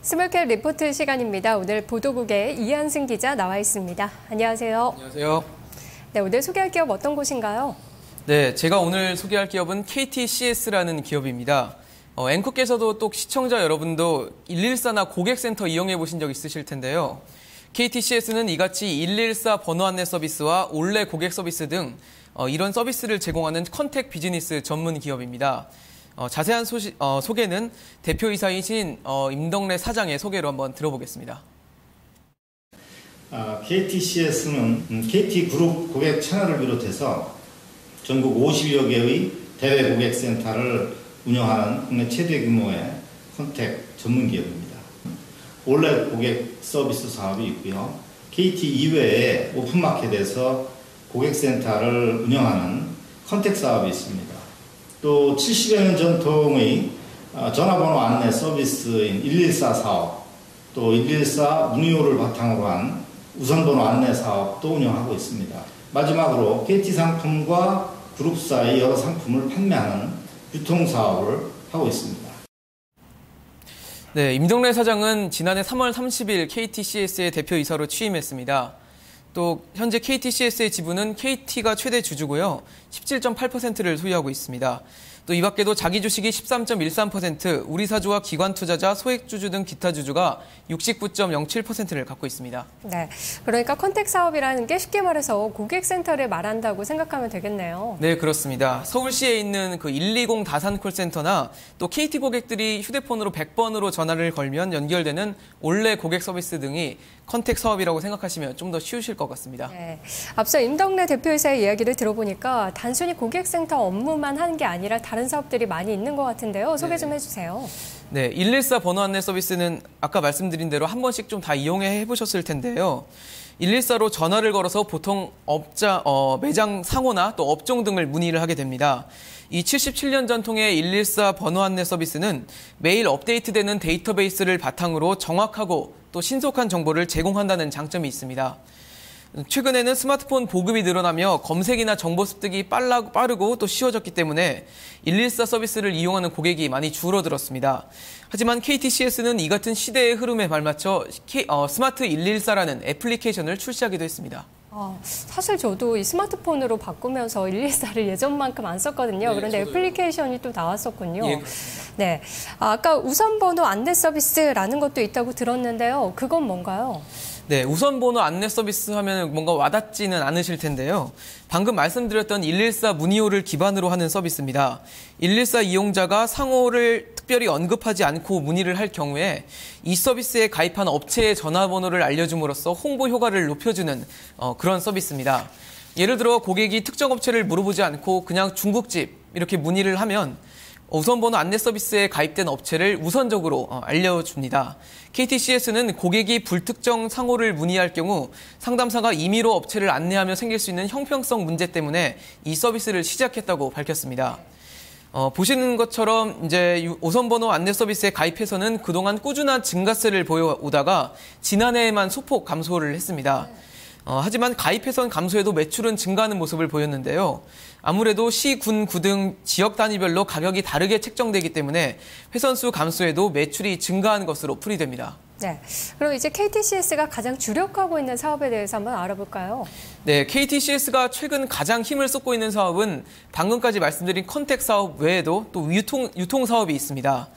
스몰캡 리포트 시간입니다. 오늘 보도국에 이한승 기자 나와 있습니다. 안녕하세요. 안녕하세요. 네, 오늘 소개할 기업 어떤 곳인가요? 네, 제가 오늘 소개할 기업은 KTCS라는 기업입니다. 앵커께서도 또 시청자 여러분도 114나 고객센터 이용해 보신 적 있으실 텐데요. KTCS는 이같이 114 번호 안내 서비스와 올레 고객 서비스 등 이런 서비스를 제공하는 컨택 비즈니스 전문 기업입니다. 자세한 소개는 대표이사이신 임덕래 사장의 소개로 한번 들어보겠습니다. KTCS는 KT그룹 고객 채널을 비롯해서 전국 50여 개의 대외 고객센터를 운영하는 국내 최대 규모의 컨택 전문 기업입니다. 올레 고객 서비스 사업이 있고요. KT 이외에 오픈마켓에서 고객센터를 운영하는 컨택 사업이 있습니다. 또 70여 년 전통의 전화번호 안내 서비스인 114 사업, 또 114 문의호를 바탕으로 한 우선번호 안내 사업도 운영하고 있습니다. 마지막으로 KT상품과 그룹사의 여러 상품을 판매하는 유통사업을 하고 있습니다. 네, 임덕래 사장은 지난해 3월 30일 KTCS의 대표이사로 취임했습니다. 또 현재 KTCS의 지분은 KT가 최대 주주고요. 17.8%를 소유하고 있습니다. 또 이 밖에도 자기 주식이 13.13%, 우리사주와 기관투자자, 소액주주 등 기타 주주가 69.07%를 갖고 있습니다. 네, 그러니까 컨택 사업이라는 게 쉽게 말해서 고객센터를 말한다고 생각하면 되겠네요. 네, 그렇습니다. 서울시에 있는 그 120 다산 콜센터나 또 KT 고객들이 휴대폰으로 100번으로 전화를 걸면 연결되는 올레 고객 서비스 등이 컨택 사업이라고 생각하시면 좀 더 쉬우실 것 같습니다. 네, 앞서 임덕래 대표이사의 이야기를 들어보니까 단순히 고객센터 업무만 하는 게 아니라 다른 사업들이 많이 있는 것 같은데요. 소개 좀 해주세요. 네, 114 번호 안내 서비스는 아까 말씀드린 대로 한 번씩 좀 다 이용해 보셨을 텐데요. 114로 전화를 걸어서 보통 매장 상호나 또 업종 등을 문의를 하게 됩니다. 이 77년 전통의 114 번호 안내 서비스는 매일 업데이트되는 데이터베이스를 바탕으로 정확하고 또 신속한 정보를 제공한다는 장점이 있습니다. 최근에는 스마트폰 보급이 늘어나며 검색이나 정보 습득이 빠르고 또 쉬워졌기 때문에 114 서비스를 이용하는 고객이 많이 줄어들었습니다. 하지만 KTCS는 이 같은 시대의 흐름에 발맞춰 스마트 114라는 애플리케이션을 출시하기도 했습니다. 사실 저도 이 스마트폰으로 바꾸면서 114를 예전만큼 안 썼거든요. 네, 그런데 저도요. 애플리케이션이 또 나왔었군요. 예, 네, 아까 우선번호 안내 서비스라는 것도 있다고 들었는데요. 그건 뭔가요? 네, 우선번호 안내 서비스 하면 뭔가 와닿지는 않으실 텐데요. 방금 말씀드렸던 114 문의호를 기반으로 하는 서비스입니다. 114 이용자가 상호를 특별히 언급하지 않고 문의를 할 경우에 이 서비스에 가입한 업체의 전화번호를 알려줌으로써 홍보 효과를 높여주는 그런 서비스입니다. 예를 들어 고객이 특정 업체를 물어보지 않고 그냥 중국집 이렇게 문의를 하면 우선번호 안내 서비스에 가입된 업체를 우선적으로 알려줍니다. KTCS는 고객이 불특정 상호를 문의할 경우 상담사가 임의로 업체를 안내하며 생길 수 있는 형평성 문제 때문에 이 서비스를 시작했다고 밝혔습니다. 보시는 것처럼 이제 우선번호 안내 서비스에 가입해서는 그동안 꾸준한 증가세를 보여오다가 지난해에만 소폭 감소를 했습니다. 하지만 가입해선 감소해도 매출은 증가하는 모습을 보였는데요. 아무래도 시, 군, 구 등 지역 단위별로 가격이 다르게 책정되기 때문에 회선수 감소에도 매출이 증가한 것으로 풀이됩니다. 네, 그럼 이제 KTCS가 가장 주력하고 있는 사업에 대해서 한번 알아볼까요? 네, KTCS가 최근 가장 힘을 쏟고 있는 사업은 방금까지 말씀드린 컨택 사업 외에도 또 유통 사업이 있습니다.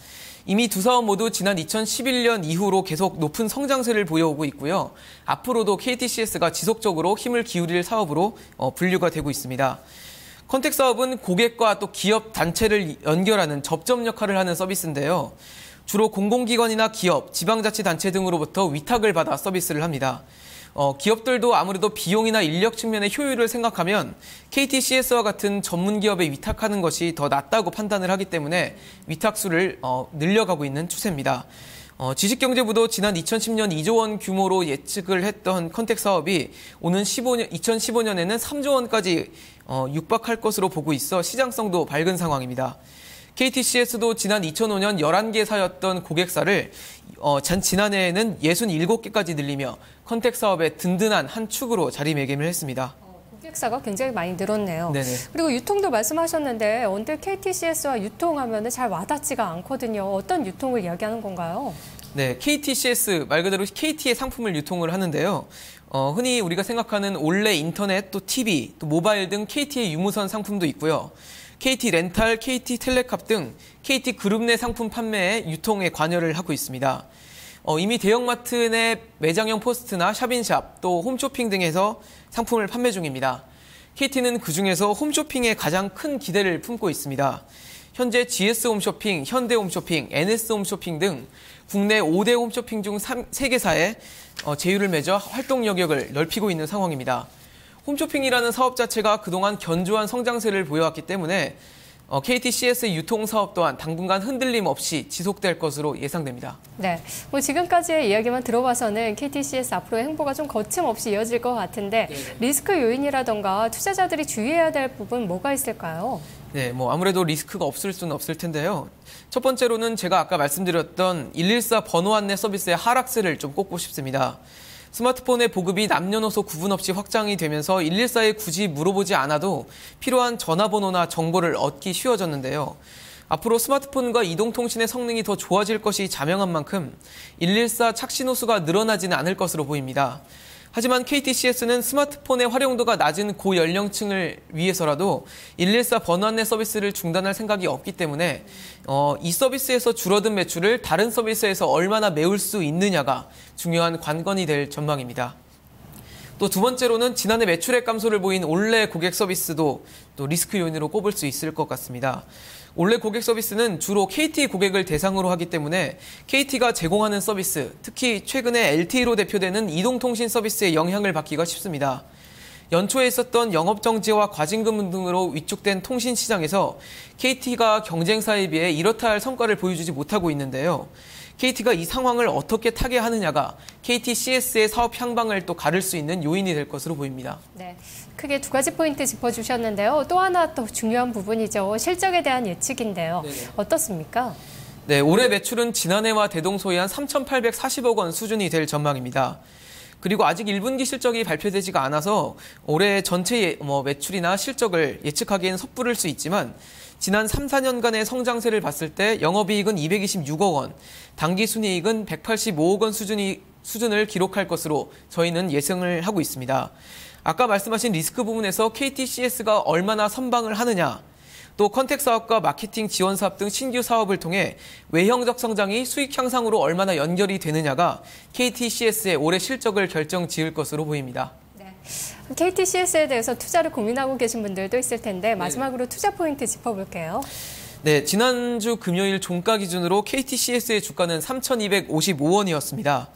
이미 두 사업 모두 지난 2011년 이후로 계속 높은 성장세를 보여오고 있고요. 앞으로도 KTCS가 지속적으로 힘을 기울일 사업으로 분류가 되고 있습니다. 컨택 사업은 고객과 또 기업 단체를 연결하는 접점 역할을 하는 서비스인데요. 주로 공공기관이나 기업, 지방자치단체 등으로부터 위탁을 받아 서비스를 합니다. 기업들도 아무래도 비용이나 인력 측면의 효율을 생각하면 KTCS와 같은 전문 기업에 위탁하는 것이 더 낫다고 판단을 하기 때문에 위탁수를 늘려가고 있는 추세입니다. 지식경제부도 지난 2010년 2조 원 규모로 예측을 했던 컨택 사업이 오는 2015년에는 3조 원까지 육박할 것으로 보고 있어 시장성도 밝은 상황입니다. KTCS도 지난 2005년 11개사였던 고객사를 지난해에는 67개까지 늘리며 컨택 사업의 든든한 한 축으로 자리매김을 했습니다. 고객사가 굉장히 많이 늘었네요. 네네. 그리고 유통도 말씀하셨는데 언제 KTCS와 유통하면 잘 와닿지가 않거든요. 어떤 유통을 이야기하는 건가요? 네, KTCS 말 그대로 KT의 상품을 유통을 하는데요. 흔히 우리가 생각하는 올레 인터넷, 또 TV, 또 모바일 등 KT의 유무선 상품도 있고요. KT 렌탈, KT 텔레캅 등 KT 그룹 내 상품 판매에 유통에 관여를 하고 있습니다. 이미 대형마트 내 매장형 포스트나 샵인샵, 또 홈쇼핑 등에서 상품을 판매 중입니다. KT는 그중에서 홈쇼핑에 가장 큰 기대를 품고 있습니다. 현재 GS 홈쇼핑, 현대 홈쇼핑, NS 홈쇼핑 등 국내 5대 홈쇼핑 중 3개사에 제휴를 맺어 활동 영역을 넓히고 있는 상황입니다. 홈쇼핑이라는 사업 자체가 그동안 견조한 성장세를 보여왔기 때문에 KTCS의 유통 사업 또한 당분간 흔들림 없이 지속될 것으로 예상됩니다. 네, 뭐 지금까지의 이야기만 들어봐서는 KTCS 앞으로의 행보가 좀 거침없이 이어질 것 같은데 리스크 요인이라던가 투자자들이 주의해야 될 부분 뭐가 있을까요? 네, 아무래도 리스크가 없을 수는 없을 텐데요. 첫 번째로는 제가 아까 말씀드렸던 114 번호 안내 서비스의 하락세를 좀 꼽고 싶습니다. 스마트폰의 보급이 남녀노소 구분 없이 확장이 되면서 114에 굳이 물어보지 않아도 필요한 전화번호나 정보를 얻기 쉬워졌는데요. 앞으로 스마트폰과 이동통신의 성능이 더 좋아질 것이 자명한 만큼 114 착신호 수가 늘어나지는 않을 것으로 보입니다. 하지만 KTCS는 스마트폰의 활용도가 낮은 고연령층을 위해서라도 114 번호 안내 서비스를 중단할 생각이 없기 때문에 이 서비스에서 줄어든 매출을 다른 서비스에서 얼마나 메울 수 있느냐가 중요한 관건이 될 전망입니다. 또 두 번째로는 지난해 매출액 감소를 보인 올레 고객 서비스도 또 리스크 요인으로 꼽을 수 있을 것 같습니다. 올레 고객 서비스는 주로 KT 고객을 대상으로 하기 때문에 KT가 제공하는 서비스, 특히 최근에 LTE로 대표되는 이동통신 서비스에 영향을 받기가 쉽습니다. 연초에 있었던 영업정지와 과징금 등으로 위축된 통신 시장에서 KT가 경쟁사에 비해 이렇다 할 성과를 보여주지 못하고 있는데요. KT가 이 상황을 어떻게 타개하느냐가 KTCS의 사업 향방을 또 가를 수 있는 요인이 될 것으로 보입니다. 네, 크게 두 가지 포인트 짚어주셨는데요. 또 하나 또 중요한 부분이죠. 실적에 대한 예측인데요. 네네. 어떻습니까? 네, 올해 매출은 지난해와 대동소이한 3,840억 원 수준이 될 전망입니다. 그리고 아직 1분기 실적이 발표되지가 않아서 올해 전체 매출이나 실적을 예측하기엔 섣부를 수 있지만 지난 3, 4년간의 성장세를 봤을 때 영업이익은 226억 원, 당기순이익은 185억 원 수준을 기록할 것으로 저희는 예상을 하고 있습니다. 아까 말씀하신 리스크 부분에서 KTCS가 얼마나 선방을 하느냐, 또 컨택 사업과 마케팅 지원 사업 등 신규 사업을 통해 외형적 성장이 수익 향상으로 얼마나 연결이 되느냐가 KTCS의 올해 실적을 결정 지을 것으로 보입니다. 네, KTCS에 대해서 투자를 고민하고 계신 분들도 있을 텐데 마지막으로 투자 포인트 짚어볼게요. 네, 지난주 금요일 종가 기준으로 KTCS의 주가는 3,255원이었습니다.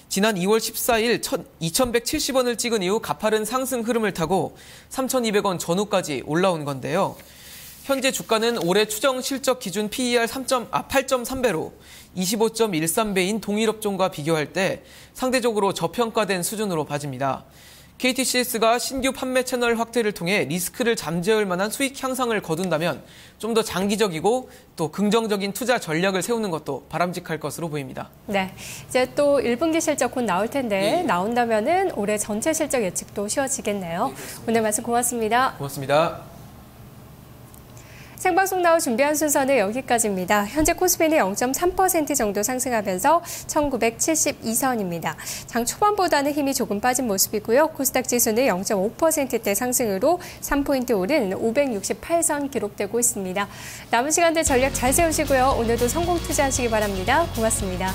지난 2월 14일 2,170원을 찍은 이후 가파른 상승 흐름을 타고 3,200원 전후까지 올라온 건데요. 현재 주가는 올해 추정 실적 기준 PER 8.3배로 25.13배인 동일업종과 비교할 때 상대적으로 저평가된 수준으로 봐집니다. KTCS가 신규 판매 채널 확대를 통해 리스크를 잠재울 만한 수익 향상을 거둔다면 좀 더 장기적이고 또 긍정적인 투자 전략을 세우는 것도 바람직할 것으로 보입니다. 네, 이제 또 1분기 실적 곧 나올 텐데 나온다면은 올해 전체 실적 예측도 쉬워지겠네요. 오늘 말씀 고맙습니다. 고맙습니다. 생방송 나우 준비한 순서는 여기까지입니다. 현재 코스피는 0.3% 정도 상승하면서 1972선입니다. 장 초반보다는 힘이 조금 빠진 모습이고요. 코스닥 지수는 0.5%대 상승으로 3포인트 오른 568선 기록되고 있습니다. 남은 시간들 전략 잘 세우시고요. 오늘도 성공 투자하시기 바랍니다. 고맙습니다.